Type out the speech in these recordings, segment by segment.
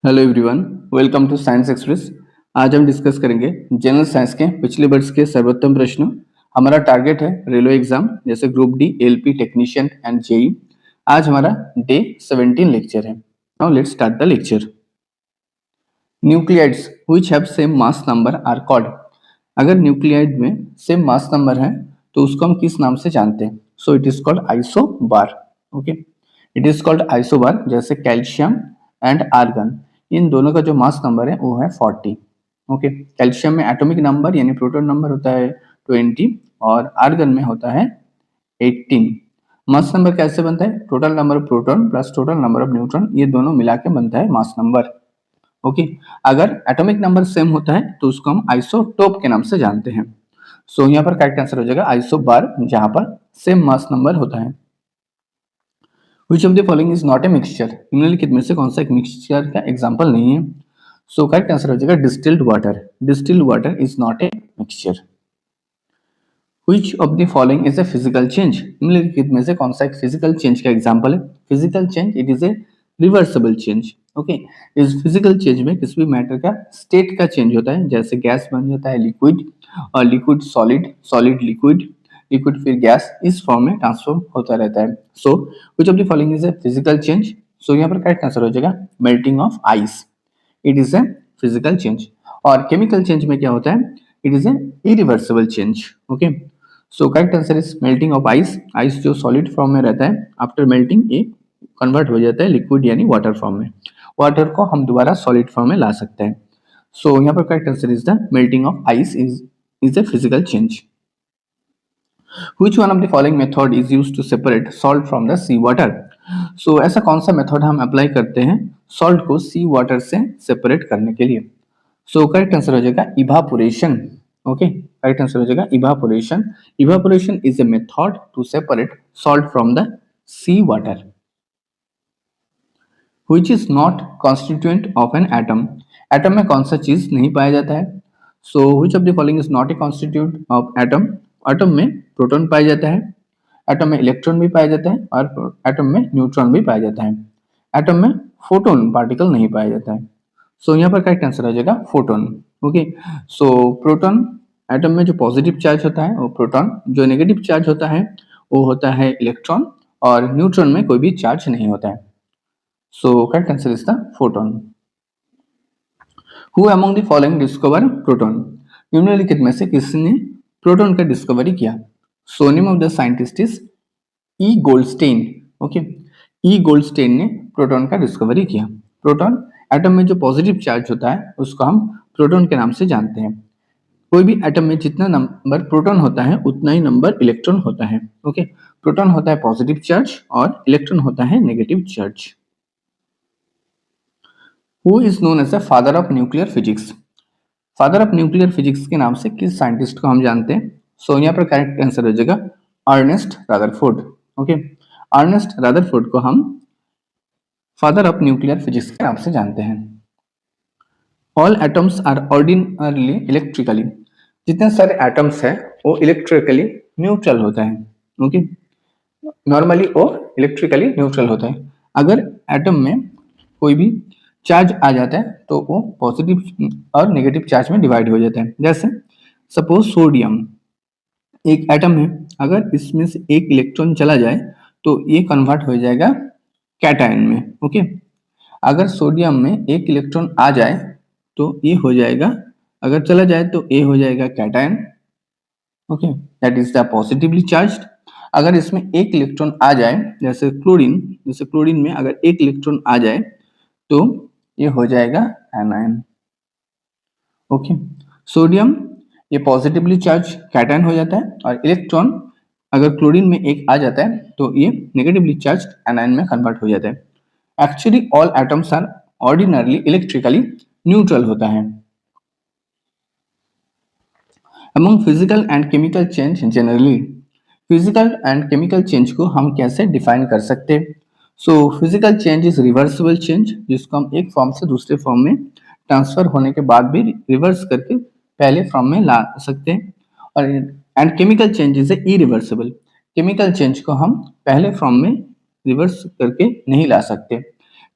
Hello everyone, welcome to Science Express. आज हम discuss करेंगे जनरल साइंस के पिछले वर्ष के सर्वोत्तम प्रश्न। हमारा टारगेट है रेलवे एग्जाम जैसे group D, LP, technician and JE. आज हमारा डे 17 लेक्चर है। Now let's start the lecture. Nuclides which have same mass number are called. अगर न्यूक्लियाइड में सेम मास नंबर है तो उसको हम किस नाम से जानते हैं? So it is called isobar. Okay, it is called isobar. जैसे कैल्शियम एंड आर्गन, इन दोनों का जो मास नंबर है वो है 40। ओके, कैल्शियम में एटॉमिक नंबर यानी प्रोटॉन नंबर होता है 20 और आर्गन में होता है 18। मास नंबर कैसे बनता है? Total number of proton plus total number of neutron, ये दोनों मिला के बनता है मास नंबर। ओके, अगर एटॉमिक नंबर सेम होता है तो उसको हम आइसोटोप के नाम से जानते हैं। सो यहाँ पर करेक्ट आंसर हो जाएगा आइसोबार, जहां पर सेम मास नंबर होता है। Which of the following is not a mixture? निम्नलिखित में से कौन सा एक मिक्सचर का एग्जांपल नहीं है? सो करेक्ट आंसर हो जाएगा distilled water. Distilled water is not a mixture. Which of the following is a physical change? निम्नलिखित में से कौन सा एक फिजिकल चेंज का एग्जांपल है? Physical change it is A reversible change. Okay, इस फिजिकल चेंज में किसी भी मैटर का स्टेट का चेंज होता है, जैसे गैस बन जाता है लिक्विड और liquid solid, solid liquid, liquid फिर गैस, इस फॉर्म में ट्रांसफॉर्म होता रहता है। So which of the following is a physical change? So यहाँ पर करेक्ट आंसर हो जाएगा melting of ice, it is a physical change. और केमिकल चेंज में क्या होता है? It is a irreversible change. Okay, so correct answer is melting of ice. Ice जो सॉलिड फॉर्म में रहता है, आफ्टर मेल्टिंग ये कन्वर्ट हो जाता है लिक्विड यानी वाटर फॉर्म में। वाटर को हम दोबारा सॉलिड फॉर्म में ला सकते हैं। सो यहाँ पर correct answer is the melting of ice is a physical change. Which one of the following method is used to separate salt from the sea water? So ऐसा कौन सा मेथड हम अप्लाई करते हैं सॉल्ट को सी वाटर से separate करने के लिए? सो करेक्ट आंसर हो जाएगा इवापोरेशन। ओके, करेक्ट आंसर हो जाएगा evaporation. Evaporation is a method to separate salt from the sea water. Which is not constituent of an atom? Atom में कौन सा चीज नहीं पाया जाता है? So which of the following is not a constituent of atom? Atom में proton पाया जाता है, एटम में इलेक्ट्रॉन भी पाया जाता है और एटम में न्यूट्रॉन भी पाया जाता है। एटम में फोटोन पार्टिकल नहीं पाया जाता है। सो यहाँ पर करेक्ट आंसर हो जाएगा फोटोन। ओके, सो प्रोटॉन, एटम में जो पॉजिटिव चार्ज होता है वो प्रोटॉन, जो नेगेटिव चार्ज होता है वो होता है इलेक्ट्रॉन, और न्यूट्रॉन में कोई भी चार्ज नहीं होता है। So correct answer is the photon. Who among the following discover proton? निम्नलिखित में से किसने प्रोटॉन का डिस्कवरी किया? So name of the scientist is E Goldstein. Okay, E Goldstein ने प्रोटॉन का डिस्कवरी किया। प्रोटॉन, एटम में जो पॉजिटिव चार्ज होता है उसको हम प्रोटॉन के नाम से जानते हैं। कोई भी एटम में जितना नंबर प्रोटॉन होता है उतना ही नंबर इलेक्ट्रॉन होता है। ओके, प्रोटॉन होता है पॉजिटिव चार्ज और इलेक्ट्रॉन होता है negative charge. Who is known as the father of nuclear physics? Father of nuclear physics के नाम से किस साइंटिस्ट को हम जानते हैं? सो यहाँ पर करेक्ट आंसर हो जाएगा Ernest Rutherford. Okay, Ernest Rutherford को हम फादर ऑफ न्यूक्लियर फिजिक्स के नाम से जानते हैं। All atoms are ordinarily electrically, जितने सारे एटम्स हैं वो इलेक्ट्रिकली न्यूट्रल होता है। ओके, नॉर्मली वो इलेक्ट्रिकली न्यूट्रल होता है। अगर एटम में कोई भी चार्ज आ जाता है तो वो पॉजिटिव और नेगेटिव चार्ज में डिवाइड हो जाता है। जैसे सपोज सोडियम एक एटम है, अगर इसमें से एक इलेक्ट्रॉन चला जाए तो ये कन्वर्ट हो जाएगा कैटायन में। ओके, अगर सोडियम में एक इलेक्ट्रॉन आ जाए तो ये हो जाएगा, अगर चला जाए तो ये हो जाएगा cation. Okay, that is the positively charged. अगर इसमें एक इलेक्ट्रॉन आ जाए, जैसे क्लोरीन में अगर एक इलेक्ट्रॉन आ जाए तो ये हो जाएगा एनायन। ओके, सोडियम ये पॉजिटिवली चार्ज कैटायन हो जाता है और इलेक्ट्रॉन अगर क्लोरीन में एक आ जाता है तो ये नेगेटिवली चार्ज एनायन में कन्वर्ट हो जाता है। Actually all atoms are ordinarily electrically neutral होता है। Among physical and chemical change generally, physical and chemical change को हम कैसे डिफाइन कर सकते हैं? So physical change is reversible change, जिसको हम एक फॉर्म से दूसरे फॉर्म में ट्रांसफर होने के बाद भी रिवर्स करके पहले फॉर्म में ला सकते हैं। और and chemical change is irreversible, chemical change को हम पहले फॉर्म में रिवर्स करके नहीं ला सकते।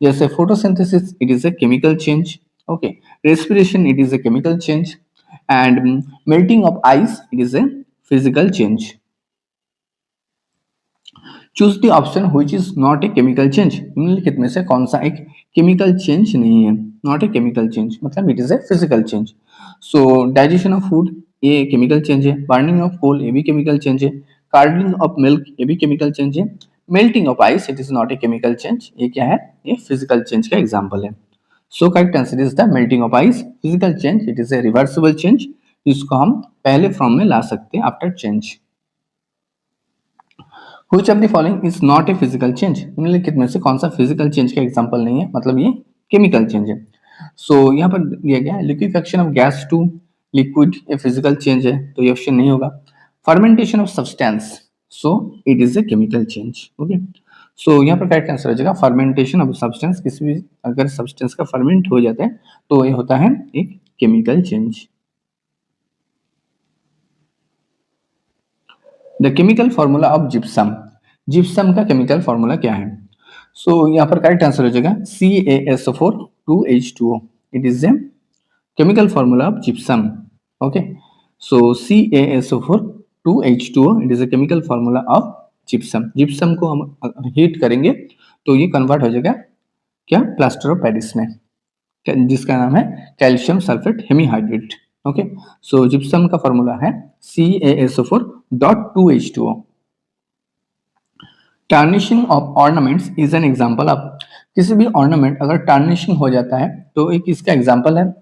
जैसे photosynthesis it is a chemical change, okay, respiration it is a chemical change, and melting of ice it is a physical change. Choose the option which is not a chemical change, निम्नलिखित में से कौन सा एक chemical change नहीं है, not a chemical change मतलब it is a physical change. So digestion of food ये केमिकल चेंज है, बर्निंग ऑफ कोल ये भी केमिकल चेंज है, कार्डलिंग ऑफ मिल्क ये भी केमिकल चेंज है, melting of ice it is not a chemical change, ये क्या है, ये फिजिकल चेंज का एग्जाम्पल है। So correct answer is the melting of ice, physical change it is A reversible change, इसको हम पहले फॉर्म में ला सकते हैं after change. Which of the following is not a physical change? निम्नलिखित में से कौन सा फिजिकल चेंज का एग्जांपल नहीं है, मतलब ये केमिकल चेंज है। सो यहाँ पर दिया गया है liquefaction of gas to liquid, ये फिजिकल चेंज है तो ये ऑप्शन नहीं होगा। Fermentation of substance, so it is a chemical change, okay. So यहाँ पर करेक्ट आंसर हो जाएगा फर्मेंटेशन ऑफ सब्सटेंस, किसी भी अगर सब्सटेंस का फर्मेंट हो जाता है तो ये होता है एक chemical change. The chemical formula of gypsum, gypsum का केमिकल फॉर्मूला क्या है? सो यहाँ पर करेक्ट आंसर हो जाएगा CaSO4 2H2O, it is a chemical formula of gypsum, okay. So CaSO4 2H2O it is a chemical formula of gypsum. Gypsum को हम heat करेंगे तो ये कन्वर्ट हो जाएगा क्या, प्लास्टर ऑफ पेरिस में, जिसका नाम है कैल्शियम सल्फेट हेमीहाइड्रेट, ओके। सो जिप्सम का फॉर्मूला है CaSO4.2H2O। Tarnishing of ornaments is an example of, किसी भी ऑर्नामेंट अगर टार्निशिंग हो जाता है तो एक इसका एग्जांपल है।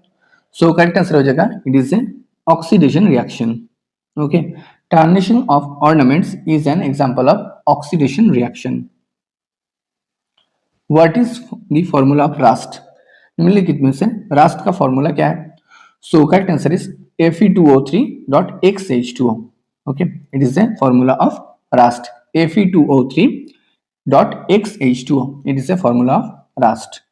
सो करेक्ट आंसर हो जाएगा it is A oxidation reaction, okay. Tarnishing of ornaments is an example of oxidation reaction. What is the formula of rust, निम्नलिखित में से रस्ट का फॉर्मूला क्या है? So correct answer is Fe2O3.XH2O, okay, it is a formula of rust, Fe2O3.XH2O, it is a formula of rust.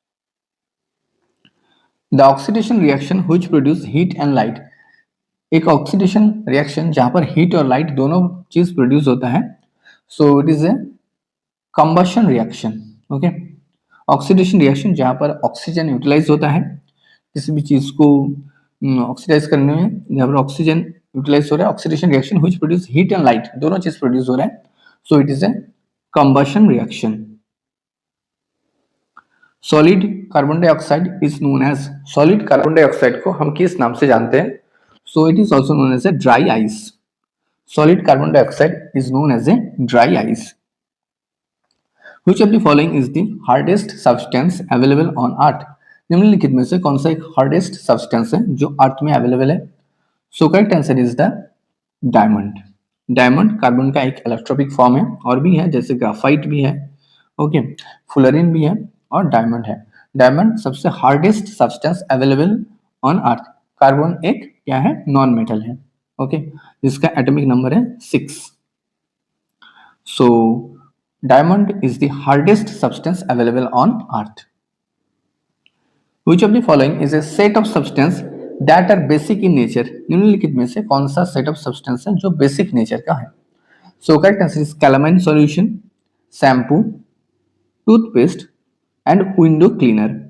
The oxidation reaction which produce heat and light, एक oxidation reaction जहां पर heat और light दोनों चीज produce होता है, so it is a combustion reaction, okay. Oxidation reaction जहां पर ऑक्सीजन यूटिलाइज होता है, किसी भी चीज को ऑक्सीडाइज करने में जहां पर ऑक्सीजन यूटिलाइज हो रहा है, oxidation reaction which produce heat and light, दोनों चीज प्रोड्यूस हो रहा है, so it is a combustion reaction. Solid carbon dioxide is known as, solid carbon dioxide को हम किस नाम से जानते हैं? So it is also known as a dry ice, solid carbon dioxide is known as a dry ice. Which of the following is the hardest substance available on earth? निम्नलिखित में से कौन सा एक हार्डेस्ट सब्सटेंस है जो अर्थ में available है? So correct answer is the diamond. Diamond carbon का एक इलेक्ट्रोपिक फॉर्म है, और भी है जैसे ग्राफाइट भी है, ओके, फुलरिन भी है और डायमंड है। डायमंड सबसे hardest substance available on earth. Carbon एक क्या है, नॉन मेटल है, ओके, जिसका एटॉमिक नंबर है 6। सो diamond is the hardest substance available on earth. Which of the following is a set of substance that are basic in nature? निम्नलिखित में से कौन सा सेट ऑफ सब्सटेंस है जो बेसिक नेचर का है? So correct answer is calamine solution, shampoo, toothpaste and window cleaner.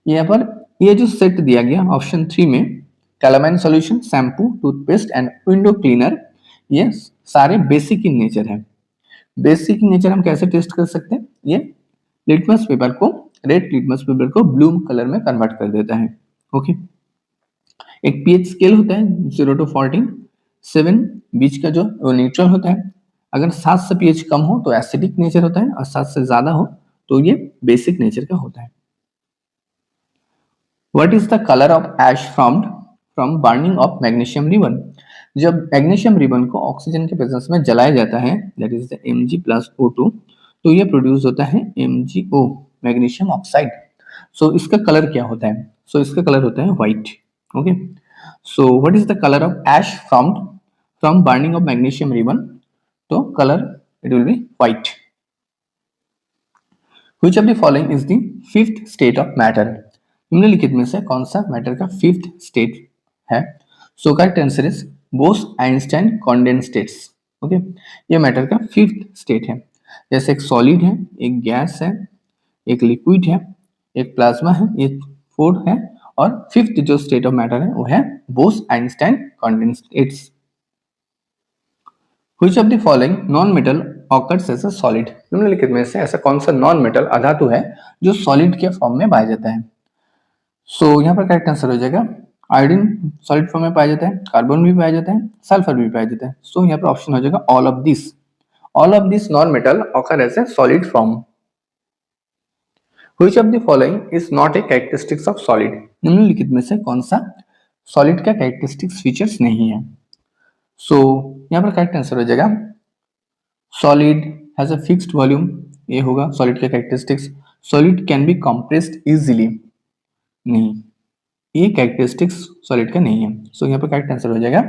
यहाँ पर ये जो सेट दिया गया ऑप्शन 3 में, calamine solution, shampoo, toothpaste and window cleaner, ये सारे बेसिक इन नेचर है। बेसिक नेचर हम कैसे टेस्ट कर सकते हैं? ये लिटमस पेपर को, रेड लिटमस पेपर को ब्लू कलर में कन्वर्ट कर देता है, ओके। एक पीएच स्केल होता है 0 to 14, 7 बीच का जो न्यूट्रल होता है, अगर 7 से पीएच कम हो तो एसिडिक नेचर होता है, और 7 से ज्यादा हो तो ये बेसिक नेचर का होता है। What is the colour of ash formed from burning of magnesium ribbon? जब मैग्नीशियम रिबन को ऑक्सीजन के प्रेजेंस में जलाया जाता है, दैट इज द Mg+O2, तो ये प्रोड्यूस होता है MgO, मैग्नीशियम ऑक्साइड। सो इसका कलर क्या होता है? सो इसका कलर होता है white, okay. So what is the colour of ash formed from burning of magnesium ribbon? तो colour it will be white. Which of the following is the fifth state of matter? निम्नलिखित में से कौन सा matter का fifth state है? So correct answer is Bose Einstein condensates, okay. ये matter का फिफ्थ स्टेट है। जैसे एक सॉलिड है, एक गैस है, एक लिक्विड है, एक प्लाज्मा है, ये 4 है, और 5th जो स्टेट ऑफ मैटर है वो है Bose Einstein condensates. Which of the following non metal occurs as a solid? निम्नलिखित में से ऐसा कौन सा नॉन मेटल अधातु है जो सॉलिड के फॉर्म में पाया जाता है? सो यहाँ पर करेक्ट आंसर हो जाएगा आयोडीन सॉलिड फॉर्म में पाया जाता है, कार्बन भी पाया जाता है, सल्फर भी पाया जाता है। सो यहाँ पर ऑप्शन हो जाएगा all of this. All of this non metal occur as a solid form. Which of the following is not a characteristics of solid? निम्नलिखित में से कौन सा सॉलिड का कैरेक्टरिस्टिक्स फीचर्स नहीं है? सो यहाँ पर करेक्ट आंसर हो जाएगा solid has a fixed volume, ये होगा सॉलिड का characteristics. Solid can be compressed easily, नहीं, ये कैरेक्टरिस्टिक्स सॉलिड का नहीं है। सो यहाँ पर करेक्ट आंसर हो जाएगा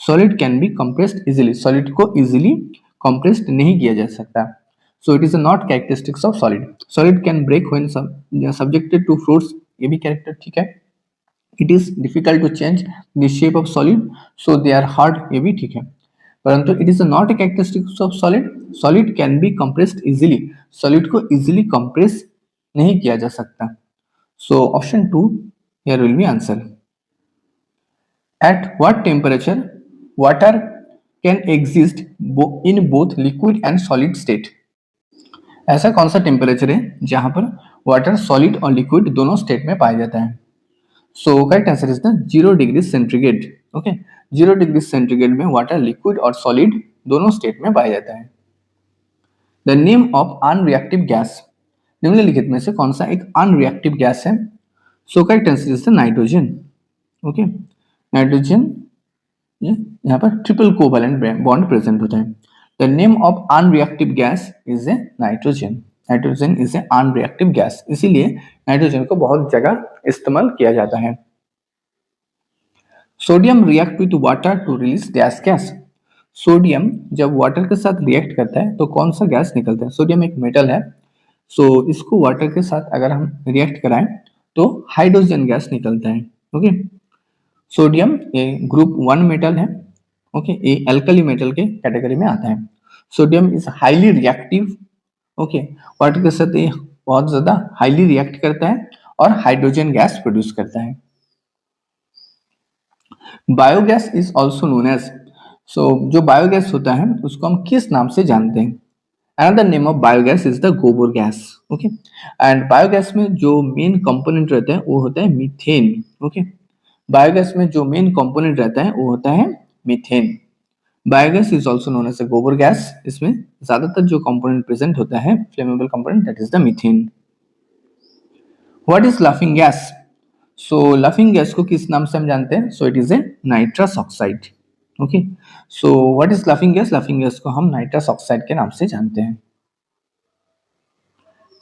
solid can be compressed easily, solid को इजीली कंप्रेस्ड नहीं किया जा सकता। So it is not characteristics of solid. Solid can break when subjected to force, ये भी कैरेक्टर ठीक है। It is difficult to change the shape of solid, so they are hard, ये भी ठीक है। परंतु it is not a characteristics of solid. Solid can be compressed easily. Solid को easily compress नहीं किया जा सकता। So option 2 here will be answer. At what temperature water can exist in both liquid and solid state? ऐसा कौन सा temperature है जहां पर वाटर सॉलिड और लिक्विड दोनों स्टेट में पाया जाता है? So correct answer is the 0 degree centigrade. Okay, 0 degree centigrade में वाटर लिक्विड और सॉलिड दोनों स्टेट में पाया जाता है। The name of unreactive gas, निम्नलिखित में से कौन सा एक अनरिएक्टिव गैस है? So correct answer is the nitrogen. Okay, nitrogen यहाँ पर ट्रिपल कोवैलेंट बॉन्ड प्रेजेंट होता है। The name of unreactive gas is a nitrogen. Nitrogen is a unreactive gas. इसीलिए नाइट्रोजन को बहुत जगह इस्तेमाल किया जाता है। Sodium react with water to release dash gas. Sodium जब वाटर के साथ रिएक्ट करता है तो कौन सा गैस निकलता है? सोडियम एक मेटल है, सो इसको वाटर के साथ अगर हम रिएक्ट कराएं तो हाइड्रोजन गैस निकलता है। ओके, सोडियम ये ग्रुप 1 मेटल है। ओके, ये एल्कली मेटल के कैटेगरी में आता है। Sodium is highly reactive. Okay, water के साथ ये बहुत ज्यादा हाईली रिएक्ट करता है और हाइड्रोजन गैस प्रोड्यूस करता है। Biogas is also known as, so जो बायोगैस होता है उसको हम किस नाम से जानते हैं? Another name of biogas is the गोबर गैस। ओके, एंड बायोगैस में जो मेन कंपोनेंट रहता है वो होता है मीथेन। ओके, बायोगैस में जो मेन कंपोनेंट रहता है वो होता है methane. Biogas is also known as a gobar gas. इसमें ज्यादातर जो कंपोनेंट प्रेजेंट होता है flammable component, that is the methane. What is laughing gas? So laughing gas को किस नाम से हम जानते हैं? So it is a nitrous oxide. Okay, so what is laughing gas? Laughing gas को हम नाइट्रस ऑक्साइड के नाम से जानते हैं।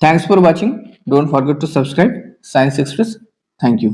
Thanks for watching, don't forget to subscribe science express. Thank you.